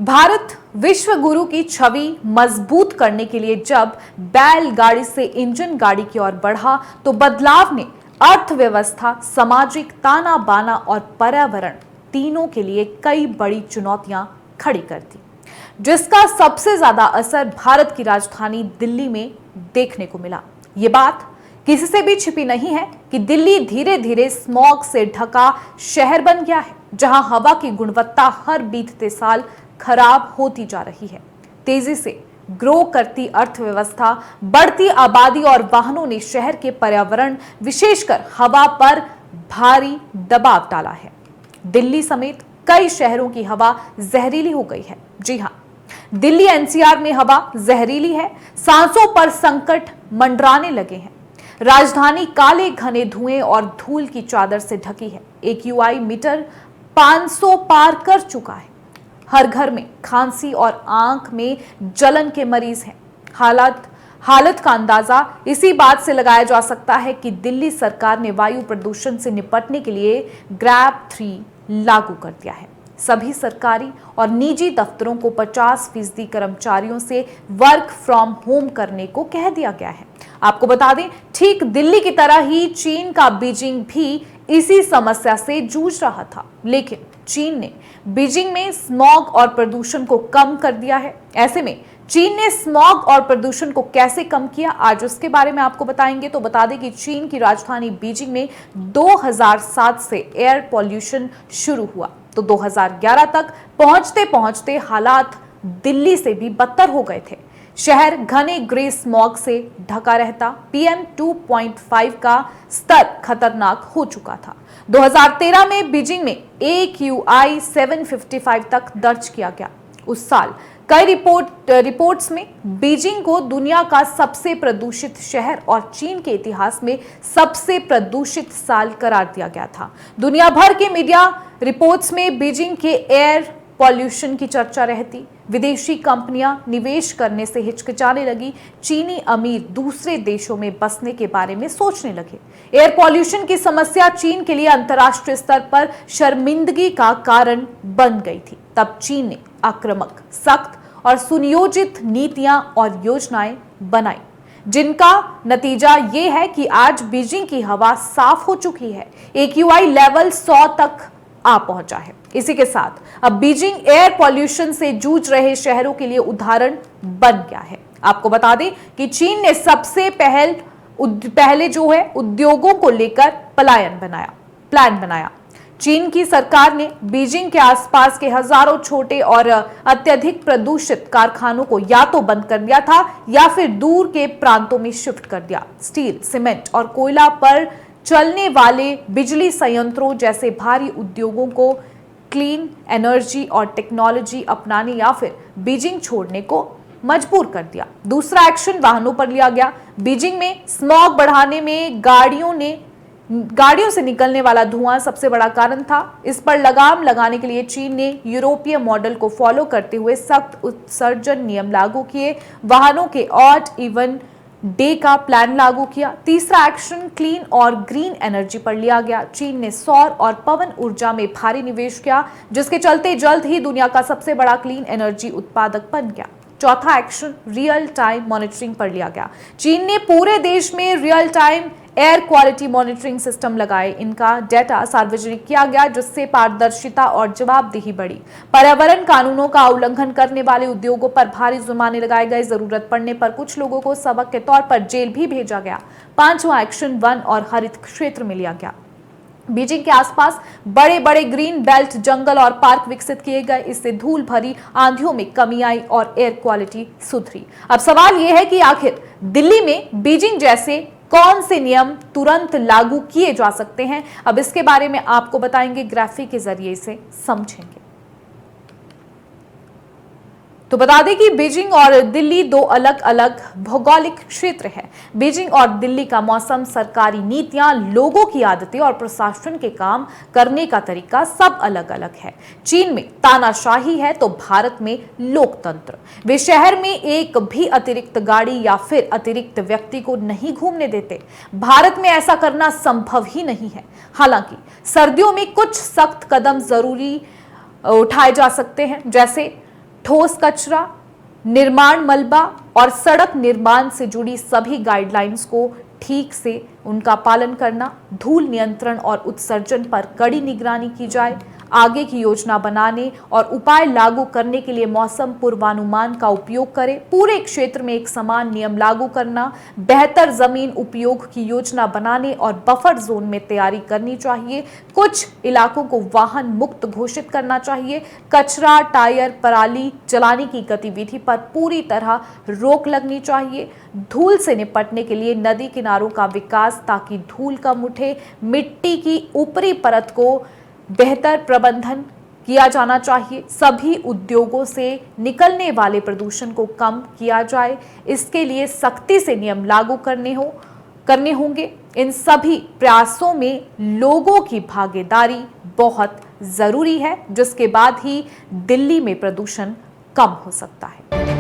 भारत विश्व गुरु की छवि मजबूत करने के लिए जब बैलगाड़ी से इंजन गाड़ी की ओर बढ़ा तो बदलाव ने अर्थव्यवस्था, सामाजिक ताना बाना और पर्यावरण तीनों के लिए कई बड़ी चुनौतियां खड़ी कर दी, जिसका सबसे ज्यादा असर भारत की राजधानी दिल्ली में देखने को मिला। ये बात किसी से भी छिपी नहीं है कि दिल्ली धीरे धीरे स्मॉग से ढका शहर बन गया है, जहां हवा की गुणवत्ता हर बीतते साल खराब होती जा रही है। तेजी से ग्रो करती अर्थव्यवस्था, बढ़ती आबादी और वाहनों ने शहर के पर्यावरण, विशेषकर हवा पर भारी दबाव डाला है। दिल्ली समेत कई शहरों की हवा जहरीली हो गई है। जी हां, दिल्ली एनसीआर में हवा जहरीली है। सांसों पर संकट मंडराने लगे हैं। राजधानी काले घने धुएं और धूल की चादर से ढकी है। AQI मीटर 500 पार कर चुका है। हर घर में खांसी और आंख में जलन के मरीज हैं। हालत का अंदाजा इसी बात से लगाया जा सकता है कि दिल्ली सरकार ने वायु प्रदूषण से निपटने के लिए ग्रैब 3 लागू कर दिया है। सभी सरकारी और निजी दफ्तरों को 50% कर्मचारियों से वर्क फ्रॉम होम करने को कह दिया गया है। आपको बता दें, ठीक दिल्ली की तरह ही चीन का बीजिंग भी इसी समस्या से जूझ रहा था, लेकिन चीन ने बीजिंग में स्मॉग और प्रदूषण को कम कर दिया है। ऐसे में चीन ने स्मॉग और प्रदूषण को कैसे कम किया, आज उसके बारे में आपको बताएंगे। तो बता दें कि चीन की राजधानी बीजिंग में 2007 से एयर पॉल्यूशन शुरू हुआ, तो 2011 तक पहुंचते पहुंचते हालात दिल्ली से भी बदतर हो गए थे। शहर घने ग्रे स्मॉग से ढका रहता। PM 2.5 का स्तर खतरनाक हो चुका था। 2013 में बीजिंग में AQI 755 तक दर्ज किया गया। उस साल कई रिपोर्ट्स में बीजिंग को दुनिया का सबसे प्रदूषित शहर और चीन के इतिहास में सबसे प्रदूषित साल करार दिया गया था। दुनिया भर के मीडिया रिपोर्ट्स में बीजिंग के एयर पॉल्यूशन की चर्चा रहती। विदेशी कंपनियां निवेश करने से हिचकिचाने लगी। चीनी अमीर दूसरे देशों में बसने के बारे में सोचने लगे। एयर पॉल्यूशन की समस्या चीन के लिए अंतर्राष्ट्रीय स्तर पर शर्मिंदगी का कारण बन गई थी। तब चीन ने आक्रामक, सख्त और सुनियोजित नीतियां और योजनाएं बनाई, जिनका नतीजा ये है कि आज बीजिंग की हवा साफ हो चुकी है। AQI लेवल 100 तक आ पहुंचा है। इसी के साथ अब बीजिंग एयर पॉल्यूशन से जूझ रहे शहरों के लिए उदाहरण बन गया है। आपको बता दें कि चीन ने सबसे पहले जो है उद्योगों को लेकर प्लान बनाया। चीन की सरकार ने बीजिंग के आसपास के हजारों छोटे और अत्यधिक प्रदूषित कारखानों को या तो बंद कर दिया था या फिर दूर के प्रांतों में शिफ्ट कर दिया। स्टील, सीमेंट और कोयला पर चलने वाले बिजली संयंत्रों जैसे भारी उद्योगों को क्लीन एनर्जी और टेक्नोलॉजी अपनाने या फिर बीजिंग छोड़ने को मजबूर कर दिया। दूसरा एक्शन वाहनों पर लिया गया। बीजिंग में स्मॉग बढ़ाने में गाड़ियों से निकलने वाला धुआं सबसे बड़ा कारण था। इस पर लगाम लगाने के लिए चीन ने यूरोपीय मॉडल को फॉलो करते हुए सख्त उत्सर्जन नियम लागू किए। वाहनों के ऑड इवन डे का प्लान लागू किया। तीसरा एक्शन क्लीन और ग्रीन एनर्जी पर लिया गया। चीन ने सौर और पवन ऊर्जा में भारी निवेश किया, जिसके चलते जल्द ही दुनिया का सबसे बड़ा क्लीन एनर्जी उत्पादक बन गया। चौथा एक्शन रियल टाइम मॉनिटरिंग पर लिया गया। चीन ने पूरे देश में real time air quality monitoring system लगाए। इनका डेटा सार्वजनिक किया गया, जिससे पारदर्शिता और जवाबदेही बढ़ी। पर्यावरण कानूनों का उल्लंघन करने वाले उद्योगों पर भारी जुर्माने लगाए गए। जरूरत पड़ने पर कुछ लोगों को सबक के तौर पर जेल भी भेजा गया। पांचवा एक्शन वन और हरित क्षेत्र में लिया गया। बीजिंग के आसपास बड़े बड़े ग्रीन बेल्ट, जंगल और पार्क विकसित किए गए। इससे धूल भरी आंधियों में कमी आई और एयर क्वालिटी सुधरी। अब सवाल यह है कि आखिर दिल्ली में बीजिंग जैसे कौन से नियम तुरंत लागू किए जा सकते हैं। अब इसके बारे में आपको बताएंगे, ग्राफिक के जरिए से समझेंगे। तो बता दें कि बीजिंग और दिल्ली दो अलग अलग भौगोलिक क्षेत्र है। बीजिंग और दिल्ली का मौसम, सरकारी नीतियां, लोगों की आदतें और प्रशासन के काम करने का तरीका सब अलग अलग है। चीन में तानाशाही है तो भारत में लोकतंत्र। वे शहर में एक भी अतिरिक्त गाड़ी या फिर अतिरिक्त व्यक्ति को नहीं घूमने देते। भारत में ऐसा करना संभव ही नहीं है। हालांकि सर्दियों में कुछ सख्त कदम जरूरी उठाए जा सकते हैं, जैसे ठोस कचरा, निर्माण मलबा और सड़क निर्माण से जुड़ी सभी गाइडलाइंस को ठीक से उनका पालन करना, धूल नियंत्रण और उत्सर्जन पर कड़ी निगरानी की जाए, आगे की योजना बनाने और उपाय लागू करने के लिए मौसम पूर्वानुमान का उपयोग करें, पूरे क्षेत्र में एक समान नियम लागू करना, बेहतर जमीन उपयोग की योजना बनाने और बफर जोन में तैयारी करनी चाहिए, कुछ इलाकों को वाहन मुक्त घोषित करना चाहिए, कचरा, टायर, पराली जलाने की गतिविधि पर पूरी तरह रोक लगनी चाहिए, धूल से निपटने के लिए नदी किनारों का विकास ताकि धूल कम उठे, मिट्टी की ऊपरी परत को बेहतर प्रबंधन किया जाना चाहिए, सभी उद्योगों से निकलने वाले प्रदूषण को कम किया जाए, इसके लिए सख्ती से नियम लागू करने होंगे। इन सभी प्रयासों में लोगों की भागीदारी बहुत जरूरी है, जिसके बाद ही दिल्ली में प्रदूषण कम हो सकता है।